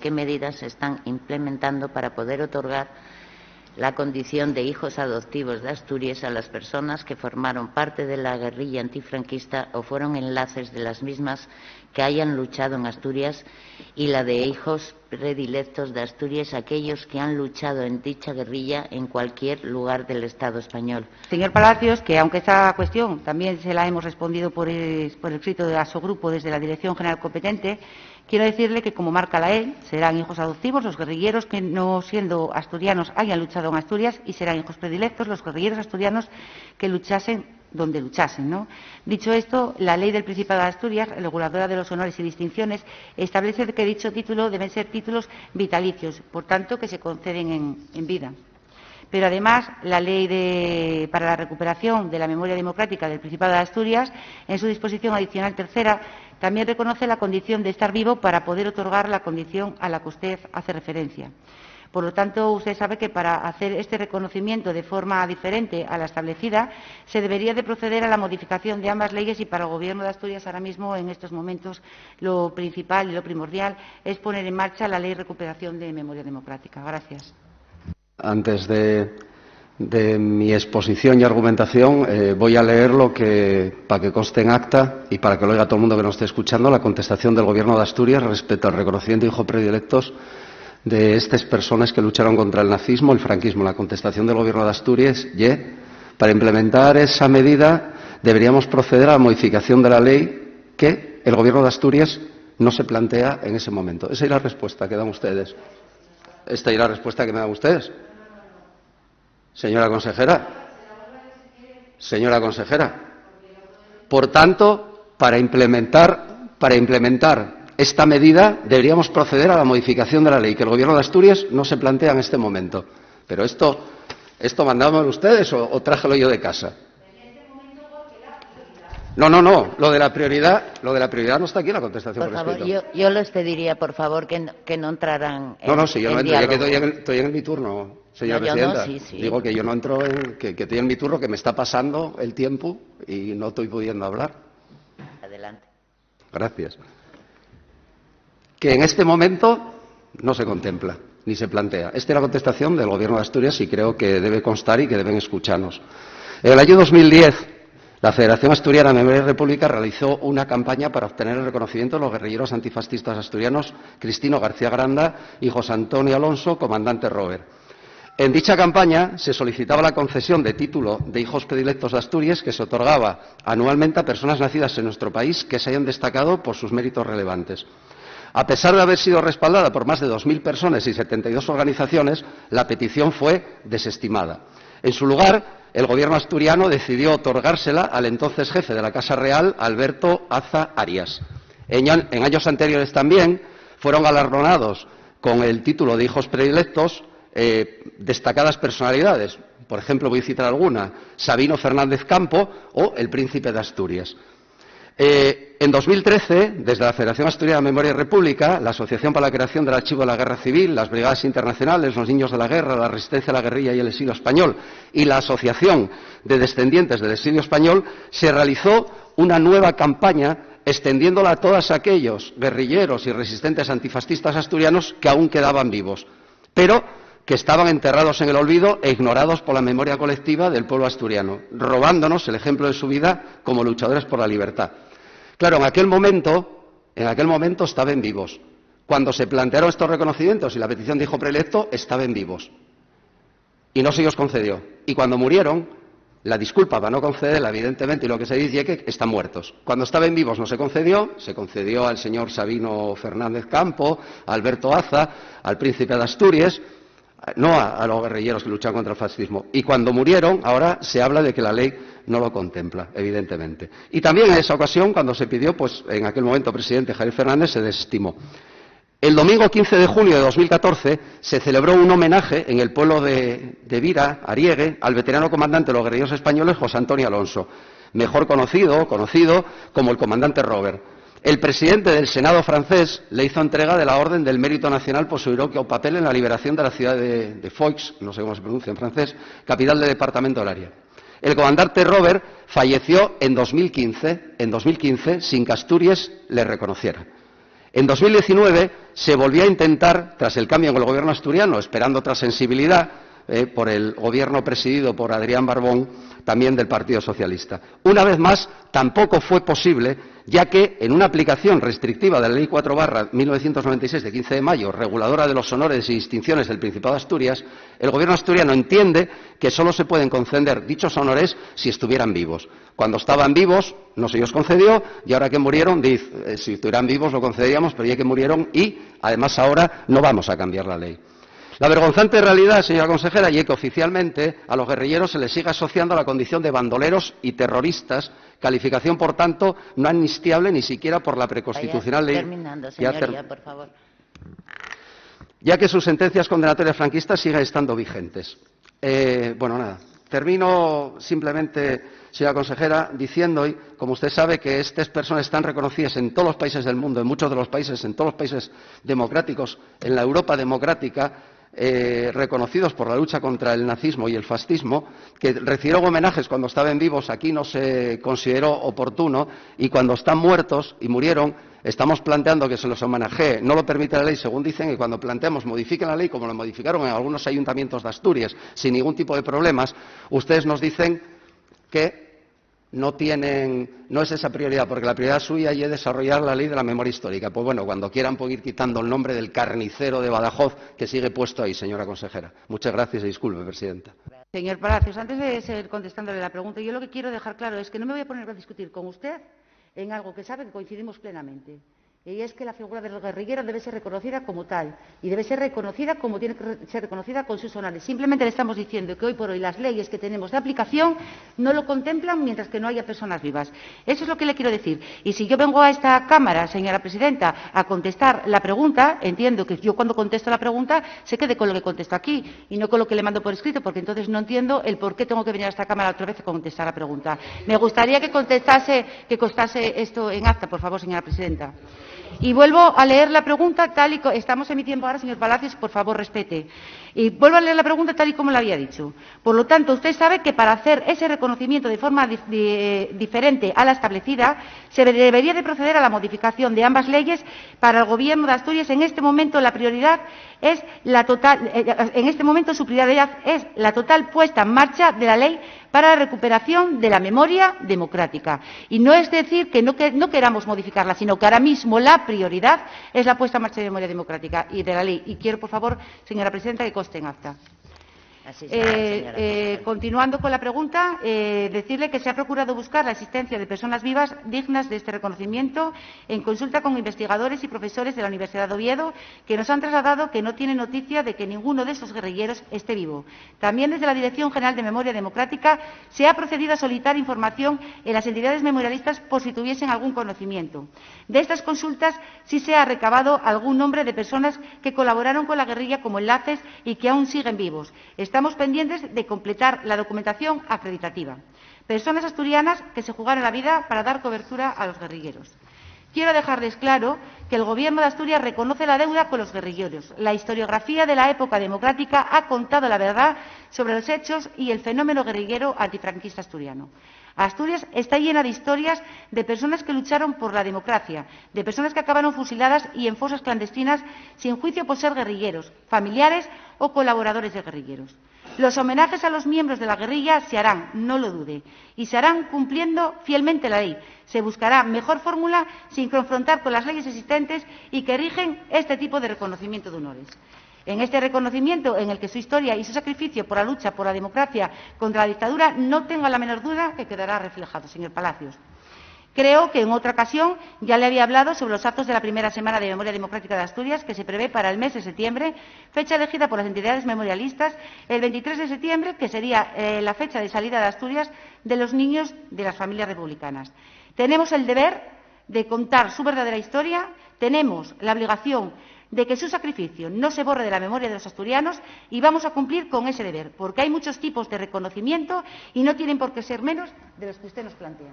¿Qué medidas se están implementando para poder otorgar la condición de hijos adoptivos de Asturias a las personas que formaron parte de la guerrilla antifranquista o fueron enlaces de las mismas que hayan luchado en Asturias, y la de hijos predilectos de Asturias, aquellos que han luchado en dicha guerrilla en cualquier lugar del Estado español? Señor Palacios, que aunque esta cuestión también se la hemos respondido por escrito a su grupo desde la Dirección General competente, quiero decirle que, como marca la ley, serán hijos adoptivos los guerrilleros que, no siendo asturianos, hayan luchado en Asturias, y serán hijos predilectos los guerrilleros asturianos que luchasen donde luchasen, ¿no? Dicho esto, la Ley del Principado de Asturias, reguladora de los honores y distinciones, establece que dicho título deben ser títulos vitalicios, por tanto, que se conceden en vida. Pero además, la Ley para la recuperación de la memoria democrática del Principado de Asturias, en su disposición adicional tercera, también reconoce la condición de estar vivo para poder otorgar la condición a la que usted hace referencia. Por lo tanto, usted sabe que para hacer este reconocimiento de forma diferente a la establecida, se debería de proceder a la modificación de ambas leyes, y para el Gobierno de Asturias ahora mismo, en estos momentos, lo principal y lo primordial es poner en marcha la Ley de Recuperación de Memoria Democrática. Gracias. Antes de mi exposición y argumentación, voy a leer para que conste en acta y para que lo oiga todo el mundo que nos esté escuchando, la contestación del Gobierno de Asturias respecto al reconocimiento de hijos predilectos de estas personas que lucharon contra el nazismo, el franquismo. La contestación del Gobierno de Asturias: para implementar esa medida deberíamos proceder a la modificación de la ley que el Gobierno de Asturias no se plantea en ese momento. Esa es la respuesta que dan ustedes. ¿Esta es la respuesta que me dan ustedes? Señora consejera. Señora consejera. Por tanto, para implementar esta medida deberíamos proceder a la modificación de la ley que el Gobierno de Asturias no se plantea en este momento. Pero esto mandámoslo ustedes o trájelo yo de casa. No. Lo de la prioridad no está aquí en la contestación por favor, escrito. yo les pediría, por favor, que no entraran en No, si yo no entro, ya que estoy en mi turno, señora presidenta. Sí. Digo que yo no entro que estoy en mi turno, que me está pasando el tiempo y no estoy pudiendo hablar. Adelante. Gracias. Que en este momento no se contempla ni se plantea. Esta es la contestación del Gobierno de Asturias y creo que debe constar y que deben escucharnos. En el año 2010, la Federación Asturiana de Memoria y República realizó una campaña para obtener el reconocimiento de los guerrilleros antifascistas asturianos Cristino García Granda y José Antonio Alonso, comandante Robert. En dicha campaña se solicitaba la concesión de título de hijos predilectos de Asturias, que se otorgaba anualmente a personas nacidas en nuestro país que se hayan destacado por sus méritos relevantes. A pesar de haber sido respaldada por más de 2.000 personas y 72 organizaciones, la petición fue desestimada. En su lugar, el Gobierno asturiano decidió otorgársela al entonces jefe de la Casa Real, Alberto Aza Arias. En años anteriores también fueron galardonados con el título de hijos predilectos destacadas personalidades. Por ejemplo, voy a citar alguna: Sabino Fernández Campo o el Príncipe de Asturias. En 2013, desde la Federación Asturiana de Memoria y República, la Asociación para la Creación del Archivo de la Guerra Civil, las Brigadas Internacionales, los Niños de la Guerra, la Resistencia a la Guerrilla y el Exilio Español, y la Asociación de Descendientes del Exilio Español, se realizó una nueva campaña extendiéndola a todos aquellos guerrilleros y resistentes antifascistas asturianos que aún quedaban vivos, pero que estaban enterrados en el olvido e ignorados por la memoria colectiva del pueblo asturiano, robándonos el ejemplo de su vida como luchadores por la libertad. Claro, en aquel momento estaban vivos. Cuando se plantearon estos reconocimientos y la petición de hijo predilecto, estaban vivos. Y no se los concedió. Y cuando murieron, la disculpa para no concederla, evidentemente, y lo que se dice es que están muertos. Cuando estaban vivos no se concedió al señor Sabino Fernández Campo, a Alberto Aza, al Príncipe de Asturias, no a los guerrilleros que luchan contra el fascismo. Y cuando murieron, ahora se habla de que la ley no lo contempla, evidentemente. Y también en esa ocasión, cuando se pidió, pues en aquel momento presidente Javier Fernández, se desestimó. El domingo 15 de junio de 2014 se celebró un homenaje en el pueblo de Vira, Ariegue, al veterano comandante de los guerrilleros españoles, José Antonio Alonso, mejor conocido como el comandante Robert. El presidente del Senado francés le hizo entrega de la Orden del Mérito Nacional por su heroico papel en la liberación de la ciudad de Foix, no sé cómo se pronuncia en francés, capital del departamento del Área. El comandante Robert falleció en 2015 sin que Asturias le reconociera. En 2019 se volvió a intentar, tras el cambio en el Gobierno asturiano, esperando otra sensibilidad, por el Gobierno presidido por Adrián Barbón, también del Partido Socialista. Una vez más, tampoco fue posible, ya que en una aplicación restrictiva de la Ley 4/1996 de 15 de mayo, reguladora de los honores y distinciones del Principado de Asturias, el Gobierno asturiano entiende que solo se pueden conceder dichos honores si estuvieran vivos. Cuando estaban vivos no se los concedió y ahora que murieron, si estuvieran vivos lo concederíamos, pero ya que murieron y, además, ahora no vamos a cambiar la ley. La vergonzante realidad, señora consejera, es que oficialmente a los guerrilleros se les sigue asociando la condición de bandoleros y terroristas, calificación, por tanto, no amnistiable ni siquiera por la preconstitucional ley. Terminando, señoría, por favor. Ya que sus sentencias condenatorias franquistas siguen estando vigentes. Bueno, nada. Termino simplemente, señora consejera, diciendo, y como usted sabe, que estas personas están reconocidas en todos los países del mundo, en muchos de los países, en todos los países democráticos, en la Europa democrática, reconocidos por la lucha contra el nazismo y el fascismo, que recibieron homenajes cuando estaban vivos, aquí no se consideró oportuno, y cuando están muertos y murieron, estamos planteando que se los homenajee. No lo permite la ley, según dicen, y cuando planteamos modifiquen la ley, como lo modificaron en algunos ayuntamientos de Asturias, sin ningún tipo de problemas, ustedes nos dicen que no es esa prioridad, porque la prioridad suya es desarrollar la ley de la memoria histórica. Pues bueno, cuando quieran pueden ir quitando el nombre del carnicero de Badajoz que sigue puesto ahí, señora consejera. Muchas gracias y disculpe, presidenta. Señor Palacios, antes de seguir contestándole la pregunta, yo lo que quiero dejar claro es que no me voy a poner a discutir con usted en algo que sabe que coincidimos plenamente. Y es que la figura del guerrillero debe ser reconocida como tal y debe ser reconocida como tiene que ser reconocida con sus honores. Simplemente le estamos diciendo que hoy por hoy las leyes que tenemos de aplicación no lo contemplan mientras que no haya personas vivas. Eso es lo que le quiero decir. Y si yo vengo a esta Cámara, señora presidenta, a contestar la pregunta, entiendo que yo cuando contesto la pregunta se quede con lo que contesto aquí y no con lo que le mando por escrito, porque entonces no entiendo el por qué tengo que venir a esta Cámara otra vez a contestar la pregunta. Me gustaría que constase esto en acta, por favor, señora presidenta. Y vuelvo a leer la pregunta tal y como estamos en mi tiempo ahora, señor Palacios, por favor, respete. Y vuelvo a leer la pregunta tal y como la había dicho. Por lo tanto, usted sabe que para hacer ese reconocimiento de forma diferente a la establecida, se debería de proceder a la modificación de ambas leyes. Para el Gobierno de Asturias, en este momento, la prioridad es la total. En este momento, su prioridad es la total puesta en marcha de la ley para la recuperación de la memoria democrática. Y no es decir que no queramos modificarla, sino que ahora mismo la prioridad es la puesta en marcha de la memoria democrática y de la ley. Y quiero, por favor, señora presidenta, que conste en acta. Continuando con la pregunta, decirle que se ha procurado buscar la existencia de personas vivas dignas de este reconocimiento en consulta con investigadores y profesores de la Universidad de Oviedo, que nos han trasladado que no tienen noticia de que ninguno de esos guerrilleros esté vivo. También desde la Dirección General de Memoria Democrática se ha procedido a solicitar información en las entidades memorialistas por si tuviesen algún conocimiento. De estas consultas sí se ha recabado algún nombre de personas que colaboraron con la guerrilla como enlaces y que aún siguen vivos. Estamos pendientes de completar la documentación acreditativa. Personas asturianas que se jugaron la vida para dar cobertura a los guerrilleros. Quiero dejarles claro que el Gobierno de Asturias reconoce la deuda con los guerrilleros. La historiografía de la época democrática ha contado la verdad sobre los hechos y el fenómeno guerrillero antifranquista asturiano. Asturias está llena de historias de personas que lucharon por la democracia, de personas que acabaron fusiladas y en fosas clandestinas sin juicio por ser guerrilleros, familiares o colaboradores de guerrilleros. Los homenajes a los miembros de la guerrilla se harán, no lo dude, y se harán cumpliendo fielmente la ley. Se buscará mejor fórmula sin confrontar con las leyes existentes y que rigen este tipo de reconocimiento de honores. En este reconocimiento, en el que su historia y su sacrificio por la lucha por la democracia contra la dictadura no tenga la menor duda que quedará reflejado, señor Palacios. Creo que en otra ocasión ya le había hablado sobre los actos de la primera semana de Memoria Democrática de Asturias, que se prevé para el mes de septiembre, fecha elegida por las entidades memorialistas, el 23 de septiembre, que sería la fecha de salida de Asturias de los niños de las familias republicanas. Tenemos el deber de contar su verdadera historia, tenemos la obligación de que su sacrificio no se borre de la memoria de los asturianos y vamos a cumplir con ese deber, porque hay muchos tipos de reconocimiento y no tienen por qué ser menos de los que usted nos plantea.